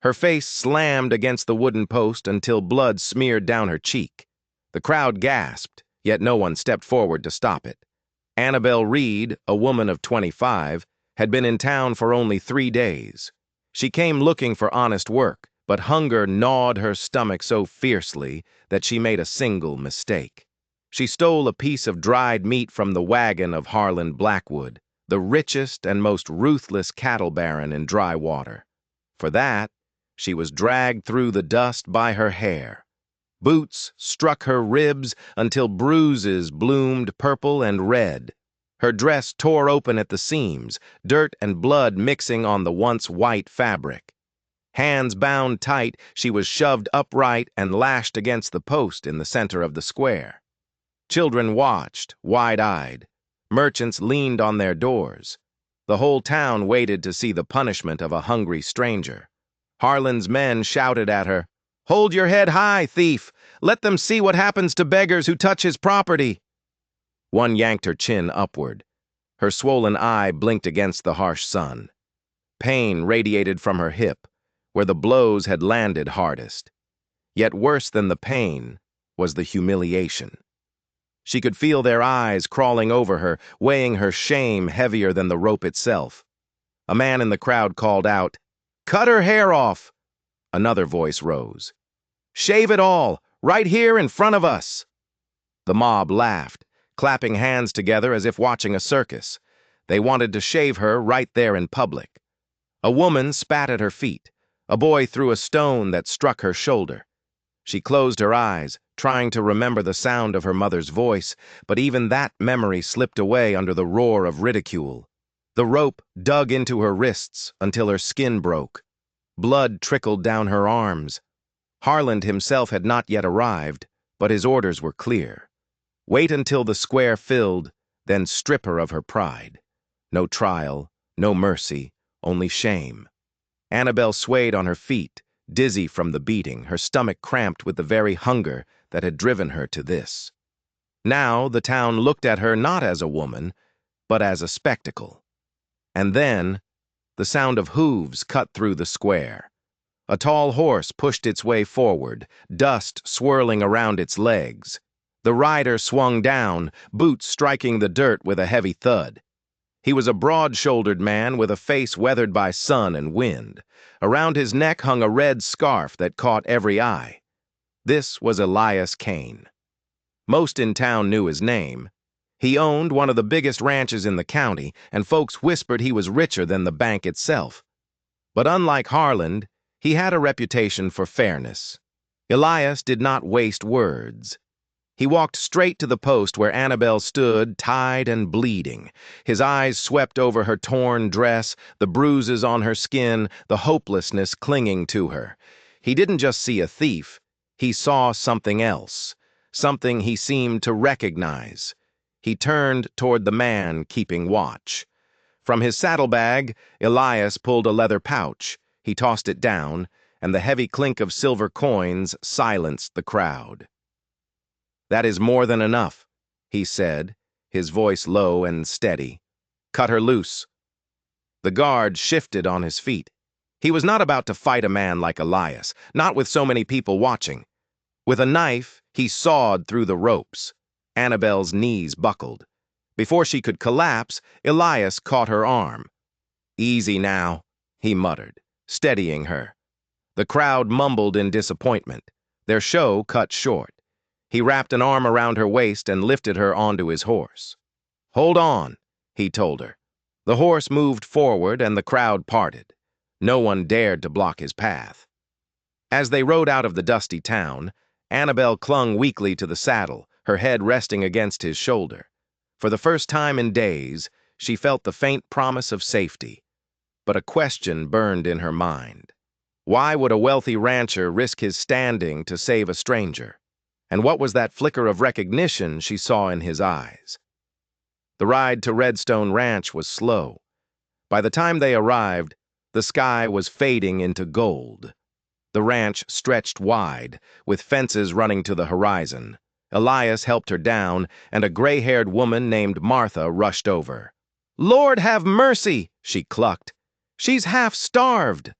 Her face slammed against the wooden post until blood smeared down her cheek. The crowd gasped, yet no one stepped forward to stop it. Annabelle Reed, a woman of 25, had been in town for only 3 days. She came looking for honest work, but hunger gnawed her stomach so fiercely that she made a single mistake. She stole a piece of dried meat from the wagon of Harlan Blackwood, the richest and most ruthless cattle baron in dry water. For that, she was dragged through the dust by her hair. Boots struck her ribs until bruises bloomed purple and red. Her dress tore open at the seams, dirt and blood mixing on the once white fabric. Hands bound tight, she was shoved upright and lashed against the post in the center of the square. Children watched, wide-eyed. Merchants leaned on their doors. The whole town waited to see the punishment of a hungry stranger. Harlan's men shouted at her, "Hold your head high, thief! Let them see what happens to beggars who touch his property!" One yanked her chin upward. Her swollen eye blinked against the harsh sun. Pain radiated from her hip, where the blows had landed hardest. Yet worse than the pain was the humiliation. She could feel their eyes crawling over her, weighing her shame heavier than the rope itself. A man in the crowd called out, "Cut her hair off!" Another voice rose. "Shave it all, right here in front of us!" The mob laughed, clapping hands together as if watching a circus. They wanted to shave her right there in public. A woman spat at her feet. A boy threw a stone that struck her shoulder. She closed her eyes, trying to remember the sound of her mother's voice, but even that memory slipped away under the roar of ridicule. The rope dug into her wrists until her skin broke. Blood trickled down her arms. Harlan himself had not yet arrived, but his orders were clear. Wait until the square filled, then strip her of her pride. No trial, no mercy, only shame. Annabelle swayed on her feet, dizzy from the beating, her stomach cramped with the very hunger that had driven her to this. Now the town looked at her not as a woman, but as a spectacle. And then, the sound of hooves cut through the square. A tall horse pushed its way forward, dust swirling around its legs. The rider swung down, boots striking the dirt with a heavy thud. He was a broad-shouldered man with a face weathered by sun and wind. Around his neck hung a red scarf that caught every eye. This was Elias Kane. Most in town knew his name. He owned one of the biggest ranches in the county, and folks whispered he was richer than the bank itself. But unlike Harlan, he had a reputation for fairness. Elias did not waste words. He walked straight to the post where Annabelle stood, tied and bleeding. His eyes swept over her torn dress, the bruises on her skin, the hopelessness clinging to her. He didn't just see a thief. He saw something else, something he seemed to recognize. He turned toward the man keeping watch. From his saddlebag, Elias pulled a leather pouch. He tossed it down, and the heavy clink of silver coins silenced the crowd. "That is more than enough," he said, his voice low and steady. "Cut her loose." The guard shifted on his feet. He was not about to fight a man like Elias, not with so many people watching. With a knife, he sawed through the ropes. Annabelle's knees buckled. Before she could collapse, Elias caught her arm. "Easy now," he muttered, steadying her. The crowd mumbled in disappointment. Their show cut short. He wrapped an arm around her waist and lifted her onto his horse. "Hold on," he told her. The horse moved forward and the crowd parted. No one dared to block his path. As they rode out of the dusty town, Annabelle clung weakly to the saddle, her head resting against his shoulder. For the first time in days, she felt the faint promise of safety. But a question burned in her mind. Why would a wealthy rancher risk his standing to save a stranger? And what was that flicker of recognition she saw in his eyes? The ride to Redstone Ranch was slow. By the time they arrived, the sky was fading into gold. The ranch stretched wide, with fences running to the horizon. Elias helped her down, and a gray-haired woman named Martha rushed over. "Lord have mercy!" she clucked. "She's half starved."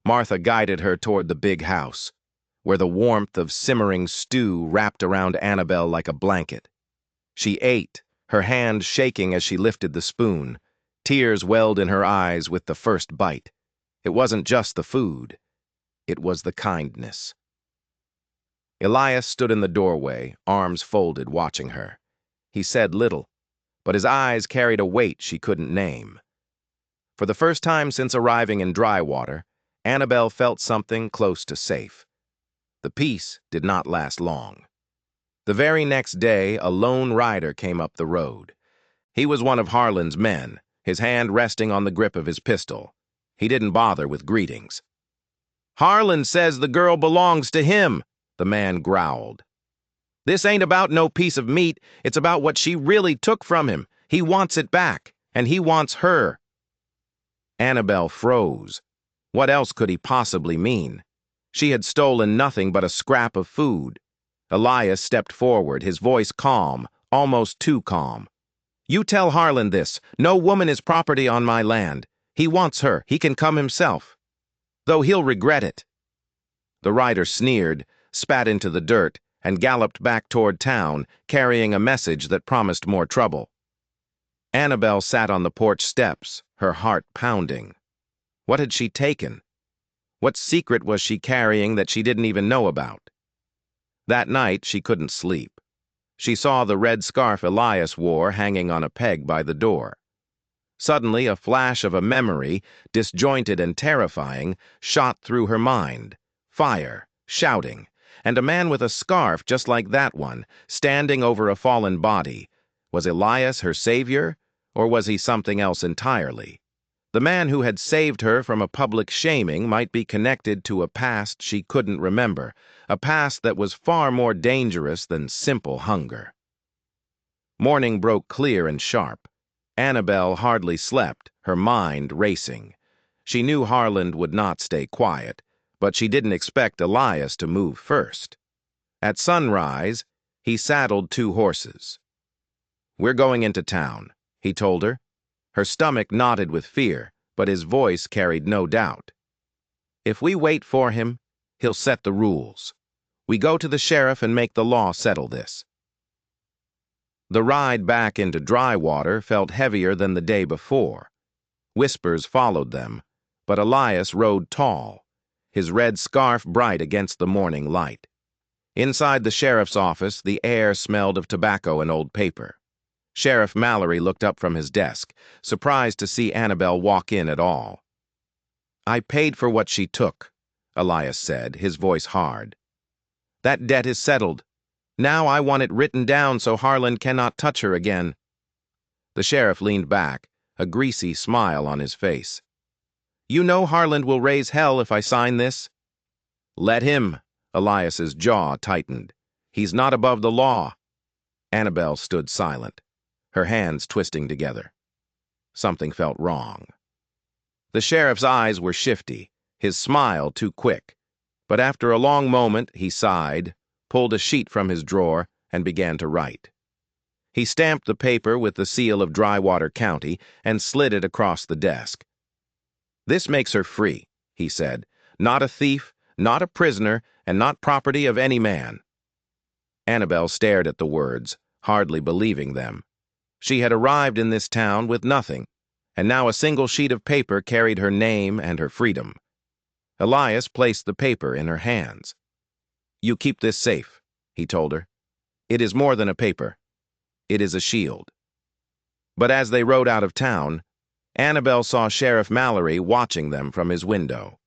Martha guided her toward the big house, where the warmth of simmering stew wrapped around Annabelle like a blanket. She ate, her hand shaking as she lifted the spoon. Tears welled in her eyes with the first bite. It wasn't just the food. It was the kindness. Elias stood in the doorway, arms folded, watching her. He said little, but his eyes carried a weight she couldn't name. For the first time since arriving in Drywater, Annabelle felt something close to safe. The peace did not last long. The very next day, a lone rider came up the road. He was one of Harlan's men, his hand resting on the grip of his pistol. He didn't bother with greetings. "Harlan says the girl belongs to him," the man growled. "This ain't about no piece of meat, it's about what she really took from him. He wants it back, and he wants her." Annabelle froze. What else could he possibly mean? She had stolen nothing but a scrap of food. Elias stepped forward, his voice calm, almost too calm. "You tell Harlan this. No woman is property on my land. He wants her. He can come himself. Though he'll regret it." The rider sneered, spat into the dirt, and galloped back toward town, carrying a message that promised more trouble. Annabelle sat on the porch steps, her heart pounding. What had she taken? What secret was she carrying that she didn't even know about? That night, she couldn't sleep. She saw the red scarf Elias wore hanging on a peg by the door. Suddenly, a flash of a memory, disjointed and terrifying, shot through her mind. Fire, shouting, and a man with a scarf just like that one, standing over a fallen body. Was Elias her savior, or was he something else entirely? The man who had saved her from a public shaming might be connected to a past she couldn't remember, a past that was far more dangerous than simple hunger. Morning broke clear and sharp. Annabelle hardly slept, her mind racing. She knew Harlan would not stay quiet, but she didn't expect Elias to move first. At sunrise, he saddled 2 horses. "We're going into town," he told her. Her stomach knotted with fear, but his voice carried no doubt. "If we wait for him, he'll set the rules. We go to the sheriff and make the law settle this." The ride back into Drywater felt heavier than the day before. Whispers followed them, but Elias rode tall, his red scarf bright against the morning light. Inside the sheriff's office, the air smelled of tobacco and old paper. Sheriff Mallory looked up from his desk, surprised to see Annabelle walk in at all. "I paid for what she took," Elias said, his voice hard. "That debt is settled. Now I want it written down so Harlan cannot touch her again." The sheriff leaned back, a greasy smile on his face. "You know Harlan will raise hell if I sign this?" "Let him," Elias's jaw tightened. "He's not above the law." Annabelle stood silent, her hands twisting together. Something felt wrong. The sheriff's eyes were shifty, his smile too quick, but after a long moment he sighed, pulled a sheet from his drawer, and began to write. He stamped the paper with the seal of Drywater County and slid it across the desk. "This makes her free," he said. "Not a thief, not a prisoner, and not property of any man." Annabelle stared at the words, hardly believing them. She had arrived in this town with nothing, and now a single sheet of paper carried her name and her freedom. Elias placed the paper in her hands. "You keep this safe," he told her. "It is more than a paper. It is a shield." But as they rode out of town, Annabelle saw Sheriff Mallory watching them from his window.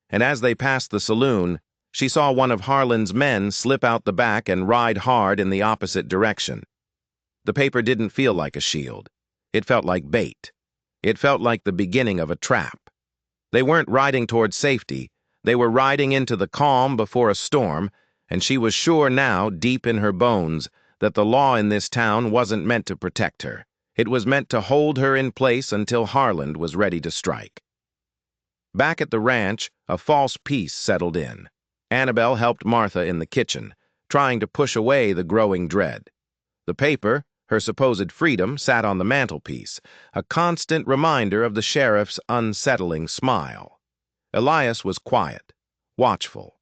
And as they passed the saloon, she saw one of Harlan's men slip out the back and ride hard in the opposite direction. The paper didn't feel like a shield. It felt like bait. It felt like the beginning of a trap. They weren't riding toward safety. They were riding into the calm before a storm, and she was sure now, deep in her bones, that the law in this town wasn't meant to protect her. It was meant to hold her in place until Harlan was ready to strike. Back at the ranch, a false peace settled in. Annabelle helped Martha in the kitchen, trying to push away the growing dread. The paper, her supposed freedom, sat on the mantelpiece, a constant reminder of the sheriff's unsettling smile. Elias was quiet, watchful.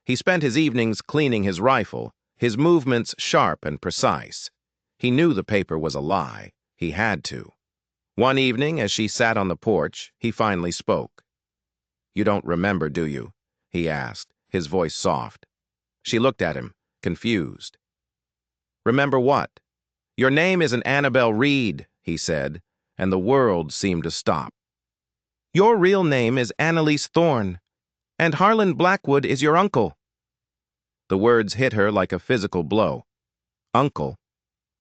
He spent his evenings cleaning his rifle, his movements sharp and precise. He knew the paper was a lie. He had to. One evening, as she sat on the porch, he finally spoke. "You don't remember, do you?" he asked, his voice soft. She looked at him, confused. "Remember what?" "Your name isn't Annabel Reed," he said, and the world seemed to stop. "Your real name is Annalise Thorne, and Harlan Blackwood is your uncle." The words hit her like a physical blow. Uncle?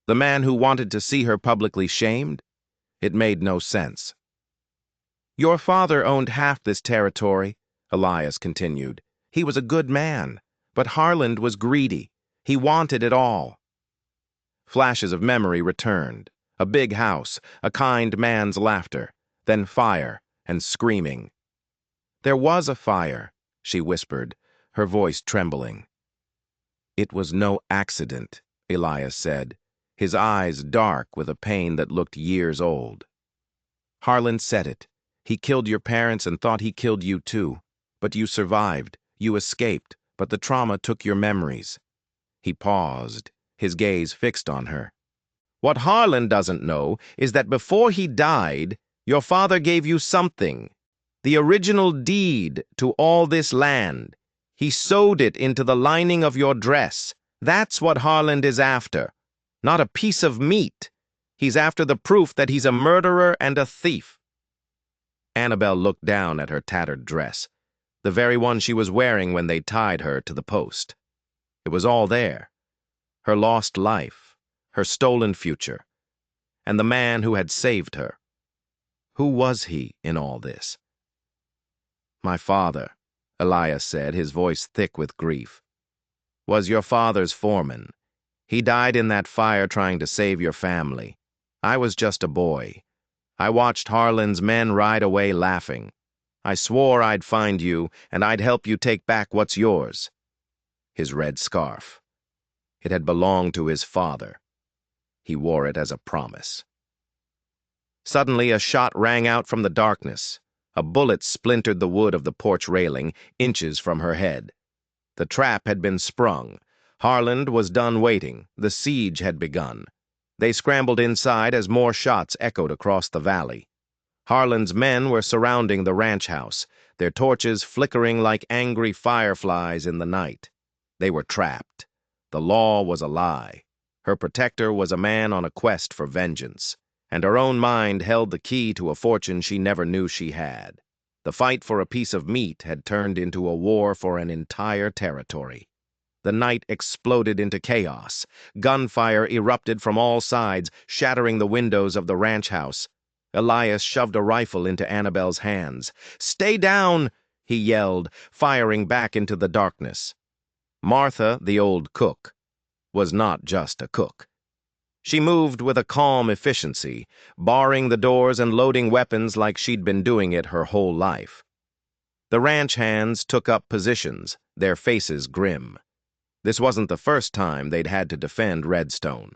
The man who wanted to see her publicly shamed? It made no sense. "Your father owned half this territory," Elias continued. "He was a good man, but Harlan was greedy. He wanted it all." Flashes of memory returned. A big house, a kind man's laughter, then fire and screaming. "There was a fire," she whispered, her voice trembling. "It was no accident," Elias said, his eyes dark with a pain that looked years old. "Harlan said it. He killed your parents and thought he killed you too. But you survived. You escaped, but the trauma took your memories." He paused, his gaze fixed on her. "What Harlan doesn't know is that before he died, your father gave you something. The original deed to all this land. He sewed it into the lining of your dress. That's what Harlan is after. Not a piece of meat. He's after the proof that he's a murderer and a thief." Annabel looked down at her tattered dress, the very one she was wearing when they tied her to the post. It was all there. Her lost life, her stolen future, and the man who had saved her. Who was he in all this? "My father," Elias said, his voice thick with grief, "was your father's foreman. He died in that fire trying to save your family. I was just a boy. I watched Harlan's men ride away laughing. I swore I'd find you, and I'd help you take back what's yours." His red scarf. It had belonged to his father. He wore it as a promise. Suddenly a shot rang out from the darkness. A bullet splintered the wood of the porch railing, inches from her head. The trap had been sprung. Harlan was done waiting. The siege had begun. They scrambled inside as more shots echoed across the valley. Harlan's men were surrounding the ranch house, their torches flickering like angry fireflies in the night. They were trapped. The law was a lie. Her protector was a man on a quest for vengeance, and her own mind held the key to a fortune she never knew she had. The fight for a piece of meat had turned into a war for an entire territory. The night exploded into chaos. Gunfire erupted from all sides, shattering the windows of the ranch house. Elias shoved a rifle into Annabel's hands. "Stay down!" he yelled, firing back into the darkness. Martha, the old cook, was not just a cook. She moved with a calm efficiency, barring the doors and loading weapons like she'd been doing it her whole life. The ranch hands took up positions, their faces grim. This wasn't the first time they'd had to defend Redstone.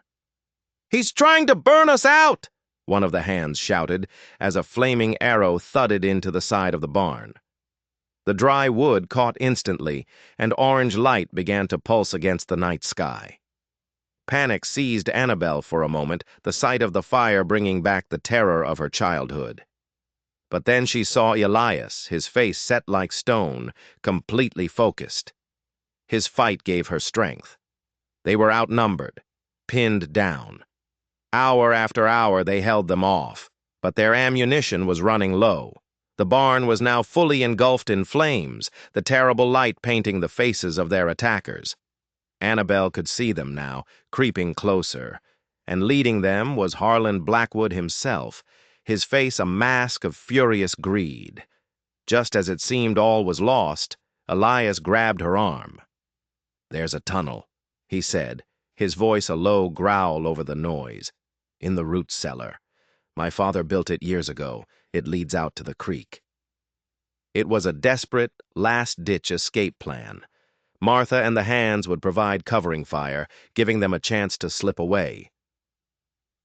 "He's trying to burn us out!" one of the hands shouted as a flaming arrow thudded into the side of the barn. The dry wood caught instantly, and orange light began to pulse against the night sky. Panic seized Annabel for a moment, the sight of the fire bringing back the terror of her childhood. But then she saw Elias, his face set like stone, completely focused. His fight gave her strength. They were outnumbered, pinned down. Hour after hour they held them off, but their ammunition was running low. The barn was now fully engulfed in flames, the terrible light painting the faces of their attackers. Annabel could see them now, creeping closer, and leading them was Harlan Blackwood himself, his face a mask of furious greed. Just as it seemed all was lost, Elias grabbed her arm. "There's a tunnel," he said, his voice a low growl over the noise. "In the root cellar. My father built it years ago. It leads out to the creek." It was a desperate, last-ditch escape plan. Martha and the hands would provide covering fire, giving them a chance to slip away.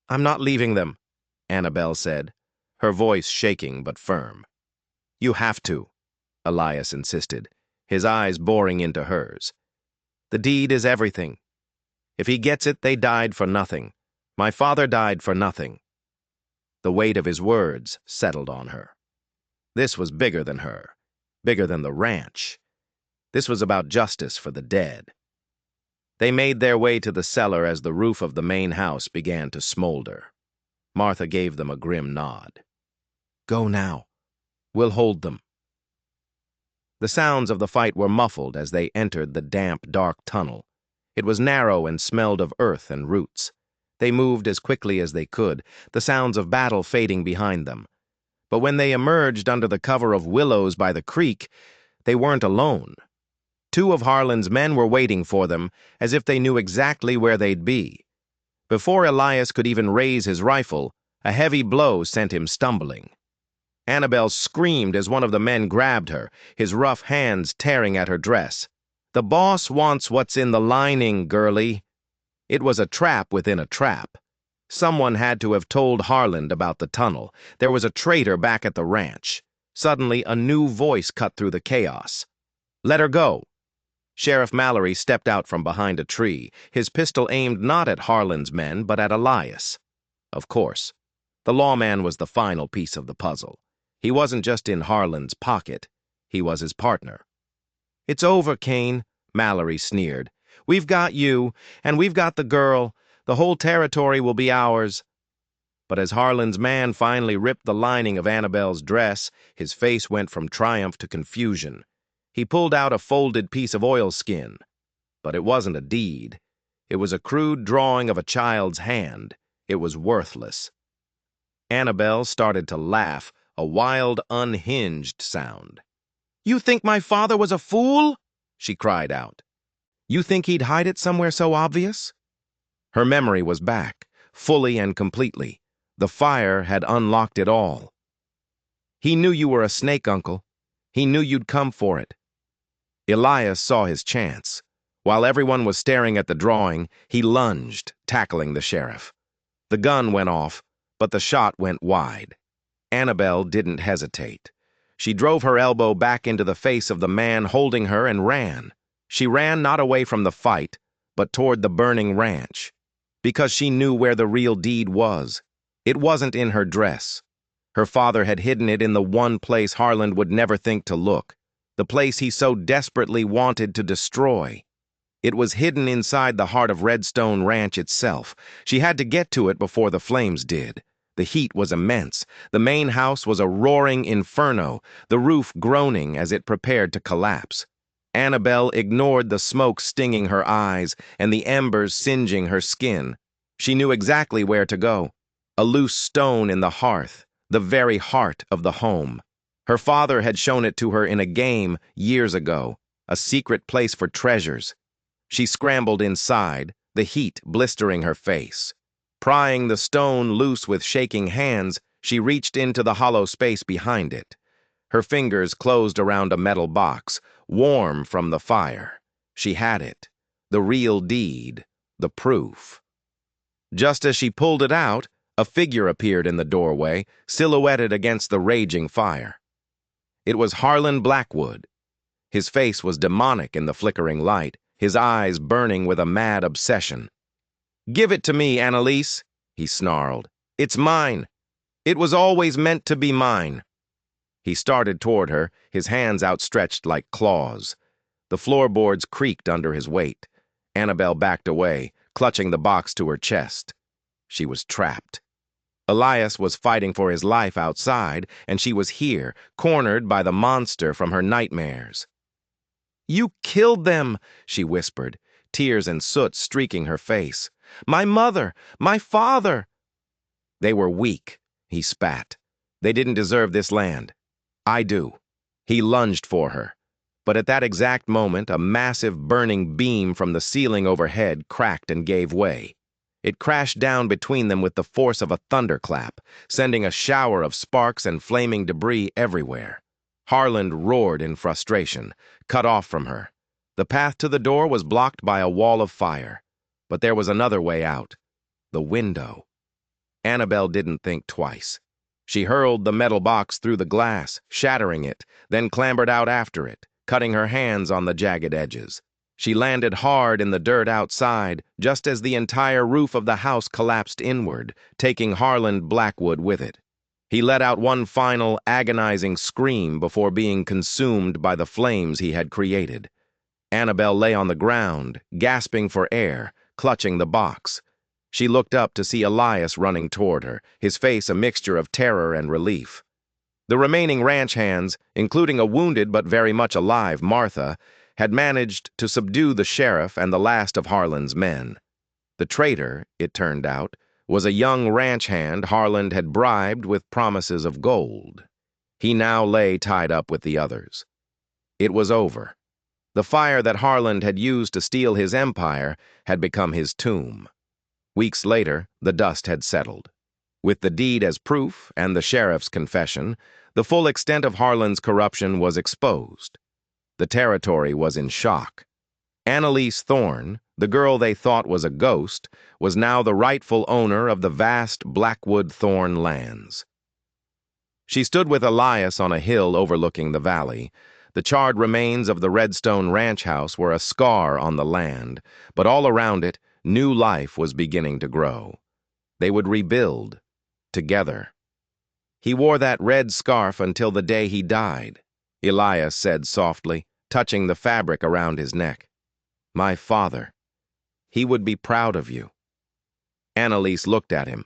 "I'm not leaving them," Annabel said, her voice shaking but firm. "You have to." Elias insisted, his eyes boring into hers. The deed is everything. If he gets it, they died for nothing. My father died for nothing. The weight of his words settled on her. This was bigger than her, bigger than the ranch. This was about justice for the dead. They made their way to the cellar as the roof of the main house began to smolder. Martha gave them a grim nod. Go now. We'll hold them. The sounds of the fight were muffled as they entered the damp, dark tunnel. It was narrow and smelled of earth and roots. They moved as quickly as they could, the sounds of battle fading behind them. But when they emerged under the cover of willows by the creek, they weren't alone. Two of Harlan's men were waiting for them, as if they knew exactly where they'd be. Before Elias could even raise his rifle, a heavy blow sent him stumbling. Annabelle screamed as one of the men grabbed her, his rough hands tearing at her dress. The boss wants what's in the lining, girlie. It was a trap within a trap. Someone had to have told Harlan about the tunnel. There was a traitor back at the ranch. Suddenly, a new voice cut through the chaos. Let her go. Sheriff Mallory stepped out from behind a tree, his pistol aimed not at Harlan's men, but at Elias. Of course. The lawman was the final piece of the puzzle. He wasn't just in Harlan's pocket. He was his partner. It's over, Kane, Mallory sneered. We've got you, and we've got the girl. The whole territory will be ours. But as Harlan's man finally ripped the lining of Annabelle's dress, his face went from triumph to confusion. He pulled out a folded piece of oilskin. But it wasn't a deed. It was a crude drawing of a child's hand. It was worthless. Annabelle started to laugh, a wild, unhinged sound. You think my father was a fool? She cried out. You think he'd hide it somewhere so obvious? Her memory was back, fully and completely. The fire had unlocked it all. He knew you were a snake, Uncle. He knew you'd come for it. Elias saw his chance. While everyone was staring at the drawing, he lunged, tackling the sheriff. The gun went off, but the shot went wide. Annabelle didn't hesitate. She drove her elbow back into the face of the man holding her and ran. She ran not away from the fight, but toward the burning ranch. Because she knew where the real deed was. It wasn't in her dress. Her father had hidden it in the one place Harlan would never think to look. The place he so desperately wanted to destroy. It was hidden inside the heart of Redstone Ranch itself. She had to get to it before the flames did. The heat was immense. The main house was a roaring inferno, the roof groaning as it prepared to collapse. Annabelle ignored the smoke stinging her eyes and the embers singeing her skin. She knew exactly where to go. A loose stone in the hearth, the very heart of the home. Her father had shown it to her in a game years ago, a secret place for treasures. She scrambled inside, the heat blistering her face. Prying the stone loose with shaking hands, she reached into the hollow space behind it. Her fingers closed around a metal box, warm from the fire. She had it, the real deed, the proof. Just as she pulled it out, a figure appeared in the doorway, silhouetted against the raging fire. It was Harlan Blackwood. His face was demonic in the flickering light, his eyes burning with a mad obsession. Give it to me, Annalise, he snarled. It's mine. It was always meant to be mine. He started toward her, his hands outstretched like claws. The floorboards creaked under his weight. Annabelle backed away, clutching the box to her chest. She was trapped. Elias was fighting for his life outside, and she was here, cornered by the monster from her nightmares. You killed them, she whispered, tears and soot streaking her face. My mother, my father. They were weak, he spat. They didn't deserve this land. I do. He lunged for her. But at that exact moment, a massive burning beam from the ceiling overhead cracked and gave way. It crashed down between them with the force of a thunderclap, sending a shower of sparks and flaming debris everywhere. Harlan roared in frustration, cut off from her. The path to the door was blocked by a wall of fire. But there was another way out. The window. Annabelle didn't think twice. She hurled the metal box through the glass, shattering it, then clambered out after it, cutting her hands on the jagged edges. She landed hard in the dirt outside, just as the entire roof of the house collapsed inward, taking Harland Blackwood with it. He let out one final, agonizing scream before being consumed by the flames he had created. Annabelle lay on the ground, gasping for air, clutching the box. She looked up to see Elias running toward her, his face a mixture of terror and relief. The remaining ranch hands, including a wounded but very much alive Martha, had managed to subdue the sheriff and the last of Harland's men. The traitor, it turned out, was a young ranch hand Harland had bribed with promises of gold. He now lay tied up with the others. It was over. The fire that Harland had used to steal his empire had become his tomb. Weeks later, the dust had settled. With the deed as proof and the sheriff's confession, the full extent of Harland's corruption was exposed. The territory was in shock. Annalise Thorne, the girl they thought was a ghost, was now the rightful owner of the vast Blackwood Thorne lands. She stood with Elias on a hill overlooking the valley. The charred remains of the Redstone ranch house were a scar on the land, but all around it, new life was beginning to grow. They would rebuild, together. He wore that red scarf until the day he died, Elias said softly, touching the fabric around his neck. My father. He would be proud of you. Annalise looked at him,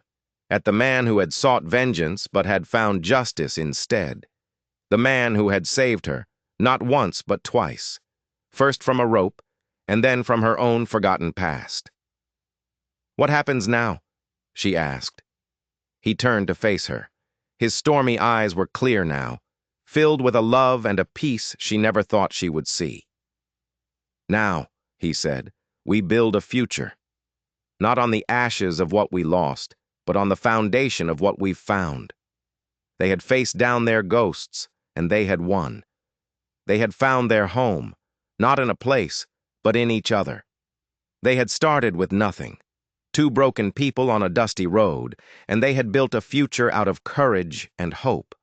at the man who had sought vengeance but had found justice instead. The man who had saved her, not once but twice, first from a rope and then from her own forgotten past. What happens now? She asked. He turned to face her. His stormy eyes were clear now, filled with a love and a peace she never thought she would see. Now, he said, we build a future. Not on the ashes of what we lost, but on the foundation of what we've found. They had faced down their ghosts, and they had won. They had found their home, not in a place, but in each other. They had started with nothing, two broken people on a dusty road, and they had built a future out of courage and hope.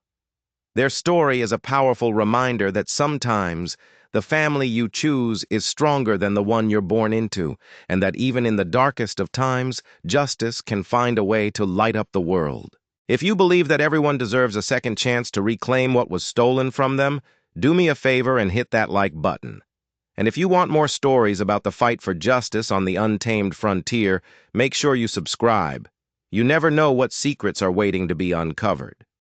Their story is a powerful reminder that sometimes the family you choose is stronger than the one you're born into, and that even in the darkest of times, justice can find a way to light up the world. If you believe that everyone deserves a second chance to reclaim what was stolen from them, do me a favor and hit that like button. And if you want more stories about the fight for justice on the untamed frontier, make sure you subscribe. You never know what secrets are waiting to be uncovered.